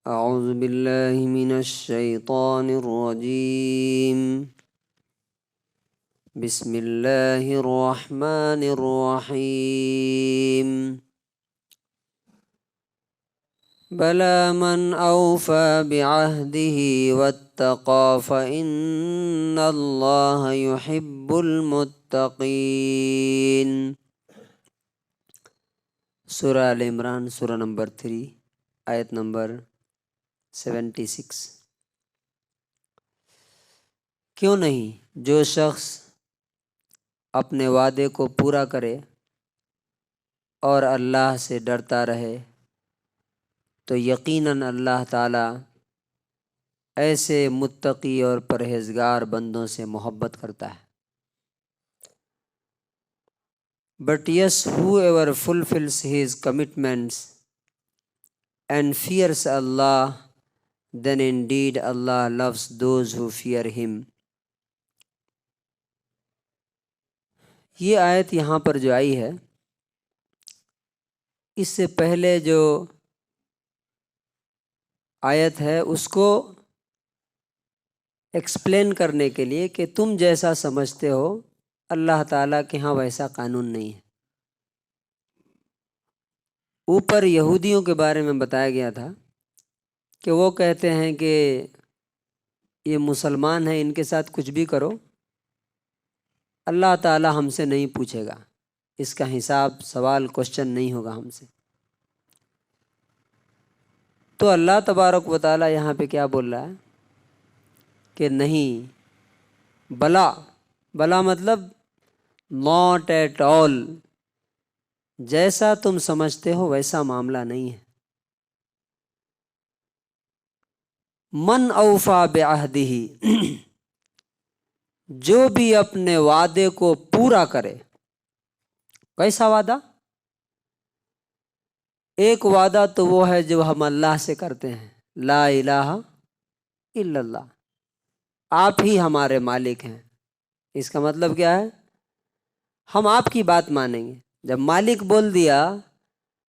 أعوذ بالله من الشيطان الرجيم. بسم الله الرحمن الرحيم. بلى من أوفى بعهده واتقى فإن الله يحب المتقين. سورہ آل عمران، سورہ نمبر 3، آیت نمبر 76۔ کیوں نہیں جو شخص اپنے وعدے کو پورا کرے اور اللہ سے ڈرتا رہے تو یقیناً اللہ تعالیٰ ایسے متقی اور پرہیزگار بندوں سے محبت کرتا ہے۔ But yes, whoever fulfills his commitments and fears Allah, then indeed Allah loves those who fear him. یہ آیت یہاں پر جو آئی ہے، اس سے پہلے جو آیت ہے اس کو ایکسپلین کرنے کے لیے کہ تم جیسا سمجھتے ہو اللہ تعالیٰ کے ہاں ویسا قانون نہیں ہے۔ اوپر یہودیوں کے بارے میں بتایا گیا تھا کہ وہ کہتے ہیں کہ یہ مسلمان ہیں، ان کے ساتھ کچھ بھی کرو، اللہ تعالیٰ ہم سے نہیں پوچھے گا، اس کا حساب سوال کوشچن نہیں ہوگا ہم سے۔ تو اللہ تبارک و تعالیٰ یہاں پہ کیا بول رہا ہے کہ نہیں، بلا مطلب ناٹ ایٹ آل، جیسا تم سمجھتے ہو ویسا معاملہ نہیں ہے۔ من اوفا بعہدہ، جو بھی اپنے وعدے کو پورا کرے۔ کیسا وعدہ؟ ایک وعدہ تو وہ ہے جو ہم اللہ سے کرتے ہیں، لا الہ الا اللہ، آپ ہی ہمارے مالک ہیں۔ اس کا مطلب کیا ہے؟ ہم آپ کی بات مانیں گے۔ جب مالک بول دیا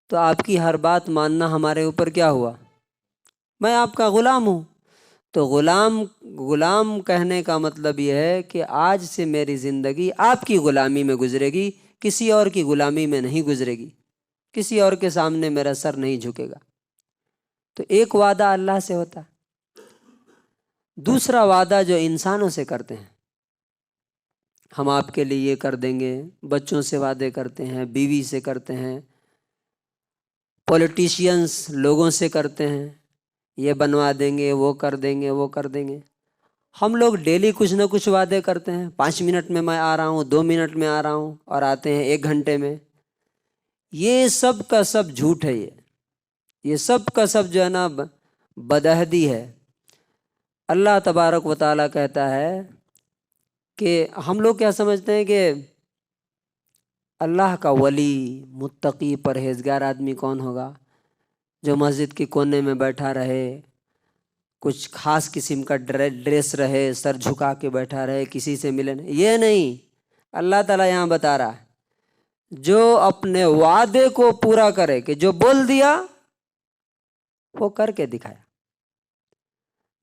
تو آپ کی ہر بات ماننا ہمارے اوپر کیا ہوا؟ میں آپ کا غلام ہوں۔ تو غلام کہنے کا مطلب یہ ہے کہ آج سے میری زندگی آپ کی غلامی میں گزرے گی، کسی اور کی غلامی میں نہیں گزرے گی، کسی اور کے سامنے میرا سر نہیں جھکے گا۔ تو ایک وعدہ اللہ سے ہوتا ہے۔ دوسرا وعدہ جو انسانوں سے کرتے ہیں، ہم آپ کے لیے یہ کر دیں گے، بچوں سے وعدے کرتے ہیں، بیوی سے کرتے ہیں، پولیٹیشینز لوگوں سے کرتے ہیں، یہ بنوا دیں گے، وہ کر دیں گے، وہ کر دیں گے۔ ہم لوگ ڈیلی کچھ نہ کچھ وعدے کرتے ہیں، 5 منٹ میں میں آ رہا ہوں، 2 منٹ میں آ رہا ہوں، اور آتے ہیں 1 گھنٹے میں۔ یہ سب کا سب جھوٹ ہے، یہ سب کا سب جو ہے نا بدعہدی ہے۔ اللہ تبارک و تعالیٰ کہتا ہے کہ ہم لوگ کیا سمجھتے ہیں کہ اللہ کا ولی، متقی، پرہیزگار آدمی کون ہوگا؟ جو مسجد کے کونے میں بیٹھا رہے، کچھ خاص قسم کا ڈریس رہے، سر جھکا کے بیٹھا رہے، کسی سے ملے نہیں۔ یہ نہیں، اللہ تعالیٰ یہاں بتا رہا ہے جو اپنے وعدے کو پورا کرے، کہ جو بول دیا وہ کر کے دکھایا۔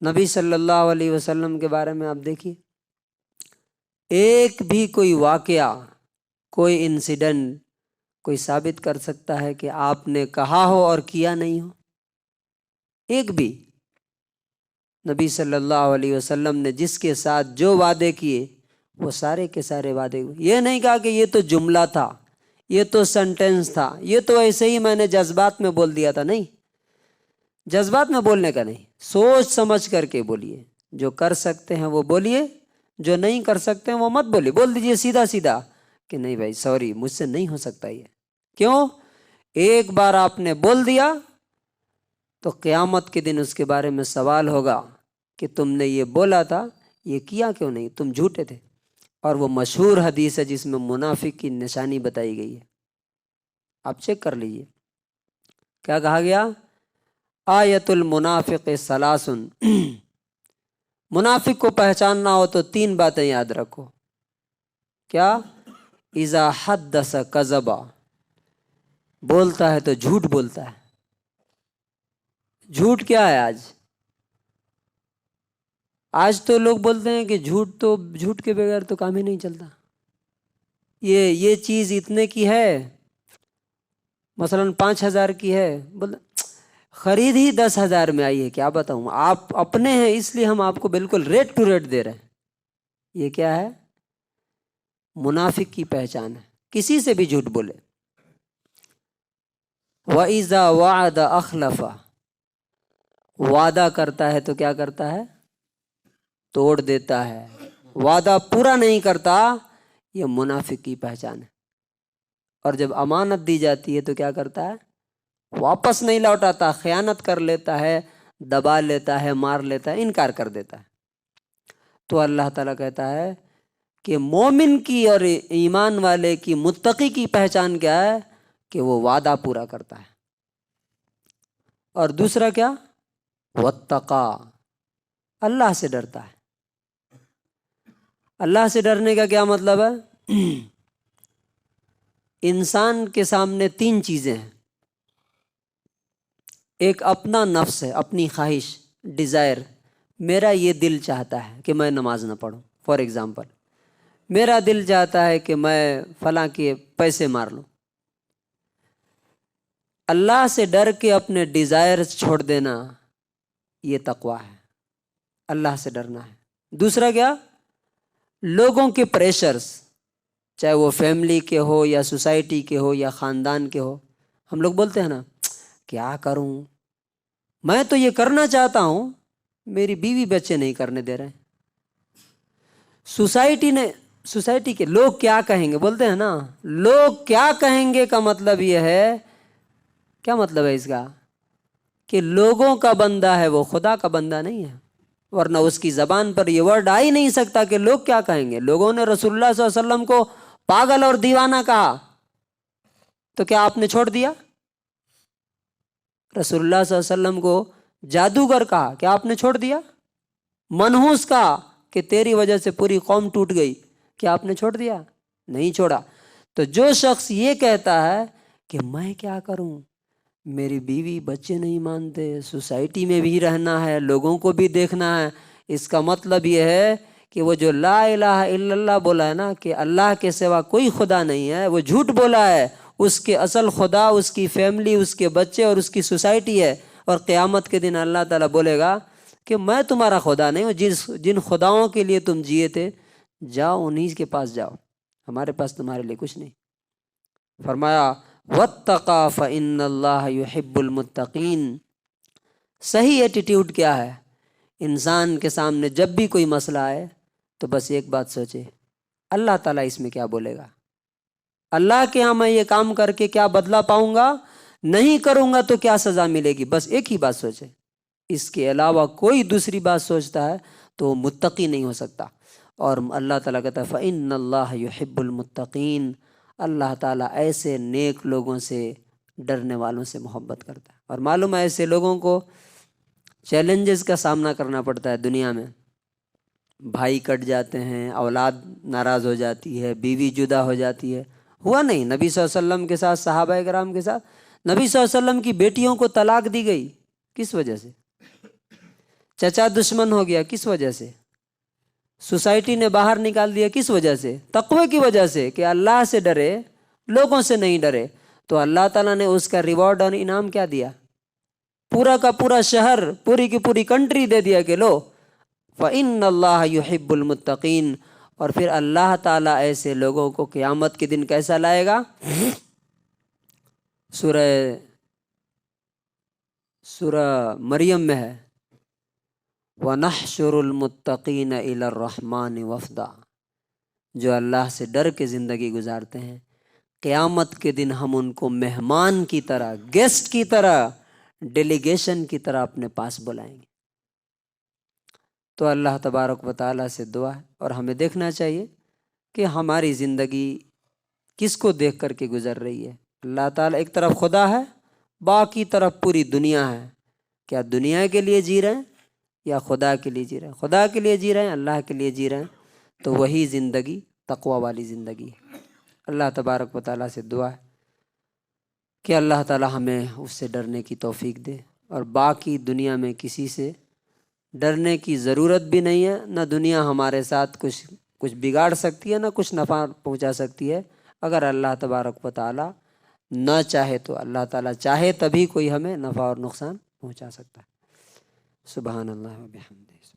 نبی صلی اللہ علیہ وسلم کے بارے میں آپ دیکھیے، ایک بھی کوئی واقعہ، کوئی انسیڈنٹ کوئی ثابت کر سکتا ہے کہ آپ نے کہا ہو اور کیا نہیں ہو؟ ایک بھی۔ نبی صلی اللہ علیہ وسلم نے جس کے ساتھ جو وعدے کیے وہ سارے کے سارے وعدے ہوئے۔ یہ نہیں کہا کہ یہ تو جملہ تھا، یہ تو سینٹنس تھا، یہ تو ایسے ہی میں نے جذبات میں بول دیا تھا۔ نہیں، جذبات میں بولنے کا نہیں، سوچ سمجھ کر کے بولیے۔ جو کر سکتے ہیں وہ بولیے، جو نہیں کر سکتے ہیں وہ مت بولیے۔ بول دیجئے سیدھا سیدھا کہ نہیں بھائی سوری، مجھ سے نہیں ہو سکتا یہ۔ کیوں؟ ایک بار آپ نے بول دیا تو قیامت کے دن اس کے بارے میں سوال ہوگا کہ تم نے یہ بولا تھا، یہ کیا کیوں نہیں؟ تم جھوٹے تھے۔ اور وہ مشہور حدیث ہے جس میں منافق کی نشانی بتائی گئی ہے، آپ چیک کر لیجئے۔ کیا کہا گیا؟ آیت المنافق ثلاث، منافق کو پہچاننا ہو تو 3 باتیں یاد رکھو۔ کیا؟ اذا حدث کذبا، بولتا ہے تو جھوٹ بولتا ہے۔ جھوٹ کیا ہے آج تو لوگ بولتے ہیں کہ جھوٹ کے بغیر تو کام ہی نہیں چلتا. یہ چیز اتنے کی ہے، مثلا 5,000 کی ہے، خرید ہی 10,000 میں آئی ہے. کیا بتاؤں، آپ اپنے ہیں اس لیے ہم آپ کو بالکل ریٹ ٹو ریٹ دے رہے ہیں. یہ کیا ہے؟ منافق کی پہچان ہے. کسی سے بھی جھوٹ بولے. وَإِذَا وَعَدَ أَخْلَفَ، وعدہ کرتا ہے تو کیا کرتا ہے؟ توڑ دیتا ہے. وعدہ پورا نہیں کرتا، یہ منافق کی پہچان ہے. اور جب امانت دی جاتی ہے تو کیا کرتا ہے؟ واپس نہیں لوٹاتا، خیانت کر لیتا ہے، دبا لیتا ہے، مار لیتا ہے، انکار کر دیتا ہے. تو اللہ تعالیٰ کہتا ہے کہ مومن کی اور ایمان والے کی، متقی کی پہچان کیا ہے؟ کہ وہ وعدہ پورا کرتا ہے. اور دوسرا کیا؟ واتقا، اللہ سے ڈرتا ہے. اللہ سے ڈرنے کا کیا مطلب ہے؟ انسان کے سامنے 3 چیزیں ہیں. ایک اپنا نفس ہے، اپنی خواہش، ڈیزائر. میرا یہ دل چاہتا ہے کہ میں نماز نہ پڑھوں. فار ایگزامپل، میرا دل چاہتا ہے کہ میں فلاں کے پیسے مار لوں. اللہ سے ڈر کے اپنے ڈیزائر چھوڑ دینا، یہ تقویٰ ہے. اللہ سے ڈرنا ہے. دوسرا کیا؟ لوگوں کے پریشرز، چاہے وہ فیملی کے ہو یا سوسائٹی کے ہو یا خاندان کے ہو. ہم لوگ بولتے ہیں نا، کیا کروں، میں تو یہ کرنا چاہتا ہوں، میری بیوی بچے نہیں کرنے دے رہے. سوسائٹی کے لوگ کیا کہیں گے، بولتے ہیں نا، لوگ کیا کہیں گے کا مطلب یہ ہے، کیا مطلب ہے اس کا؟ کہ لوگوں کا بندہ ہے وہ، خدا کا بندہ نہیں ہے. ورنہ اس کی زبان پر یہ ورڈ آ ہی نہیں سکتا کہ لوگ کیا کہیں گے. لوگوں نے رسول اللہ صلی اللہ علیہ وسلم کو پاگل اور دیوانہ کہا، تو کیا آپ نے چھوڑ دیا؟ رسول اللہ صلی اللہ علیہ وسلم کو جادوگر کہا، کیا آپ نے چھوڑ دیا؟ منحوس کہا کہ تیری وجہ سے پوری قوم ٹوٹ گئی، کیا آپ نے چھوڑ دیا؟ نہیں چھوڑا. تو جو شخص یہ کہتا ہے کہ میں کیا کروں، میری بیوی بچے نہیں مانتے، سوسائٹی میں بھی رہنا ہے، لوگوں کو بھی دیکھنا ہے، اس کا مطلب یہ ہے کہ وہ جو لا الہ الا اللہ بولا ہے نا، کہ اللہ کے سوا کوئی خدا نہیں ہے، وہ جھوٹ بولا ہے. اس کے اصل خدا اس کی فیملی، اس کے بچے اور اس کی سوسائٹی ہے. اور قیامت کے دن اللہ تعالیٰ بولے گا کہ میں تمہارا خدا نہیں ہوں، جن خداؤں کے لیے تم جیے تھے جاؤ انہی کے پاس جاؤ، ہمارے پاس تمہارے لیے کچھ نہیں. فرمایا واتقا فإن اللہ یحب المتقین. صحیح ایٹیٹیوڈ کیا ہے؟ انسان کے سامنے جب بھی کوئی مسئلہ آئے تو بس ایک بات سوچے، اللہ تعالیٰ اس میں کیا بولے گا، اللہ کے ہاں میں یہ کام کر کے کیا بدلہ پاؤں گا، نہیں کروں گا تو کیا سزا ملے گی. بس ایک ہی بات سوچے. اس کے علاوہ کوئی دوسری بات سوچتا ہے تو وہ متقی نہیں ہو سکتا. اور اللہ تعالیٰ کہتا ہے فإن اللہ یحب المتقین. اللہ تعالیٰ ایسے نیک لوگوں سے، ڈرنے والوں سے محبت کرتا ہے. اور معلوم ہے ایسے لوگوں کو چیلنجز کا سامنا کرنا پڑتا ہے دنیا میں. بھائی کٹ جاتے ہیں، اولاد ناراض ہو جاتی ہے، بیوی جدا ہو جاتی ہے. ہوا نہیں نبی صلی اللہ علیہ وسلم کے ساتھ، صحابہ کرام کے ساتھ؟ نبی صلی اللہ علیہ وسلم کی بیٹیوں کو طلاق دی گئی، کس وجہ سے؟ چچا دشمن ہو گیا، کس وجہ سے؟ سوسائٹی نے باہر نکال دیا، کس وجہ سے؟ تقوی کی وجہ سے، کہ اللہ سے ڈرے، لوگوں سے نہیں ڈرے. تو اللہ تعالیٰ نے اس کا ریوارڈ اور انعام کیا دیا؟ پورا کا پورا شہر، پوری کی پوری کنٹری دے دیا کہ لو فإن اللہ یحب المتقین. اور پھر اللہ تعالیٰ ایسے لوگوں کو قیامت کے دن کیسا لائے گا؟ سورہ مریم میں ہے وَنَحْشُرُ الْمُتَّقِينَ إِلَى الرَّحْمَنِ وَفْدًا. جو اللہ سے ڈر کے زندگی گزارتے ہیں، قیامت کے دن ہم ان کو مہمان کی طرح، گیسٹ کی طرح، ڈیلیگیشن کی طرح اپنے پاس بلائیں گے. تو اللہ تبارک و تعالیٰ سے دعا ہے، اور ہمیں دیکھنا چاہیے کہ ہماری زندگی کس کو دیکھ کر کے گزر رہی ہے. اللہ تعالیٰ ایک طرف خدا ہے، باقی طرف پوری دنیا ہے. کیا دنیا کے لیے جی رہے ہیں یا خدا کے لیے جی رہے ہیں؟ خدا کے لیے جی رہے ہیں، اللہ کے لیے جی رہے ہیں، تو وہی زندگی تقوی والی زندگی ہے. اللہ تبارک و تعالیٰ سے دعا ہے کہ اللہ تعالیٰ ہمیں اس سے ڈرنے کی توفیق دے. اور باقی دنیا میں کسی سے ڈرنے کی ضرورت بھی نہیں ہے، نہ دنیا ہمارے ساتھ کچھ بگاڑ سکتی ہے، نہ کچھ نفع پہنچا سکتی ہے۔ اگر اللہ تبارک و تعالیٰ نہ چاہے تو اللہ تعالیٰ چاہے تبھی کوئی ہمیں نفع اور نقصان پہنچا سکتا ہے۔ سبحان اللہ و بحمدہ۔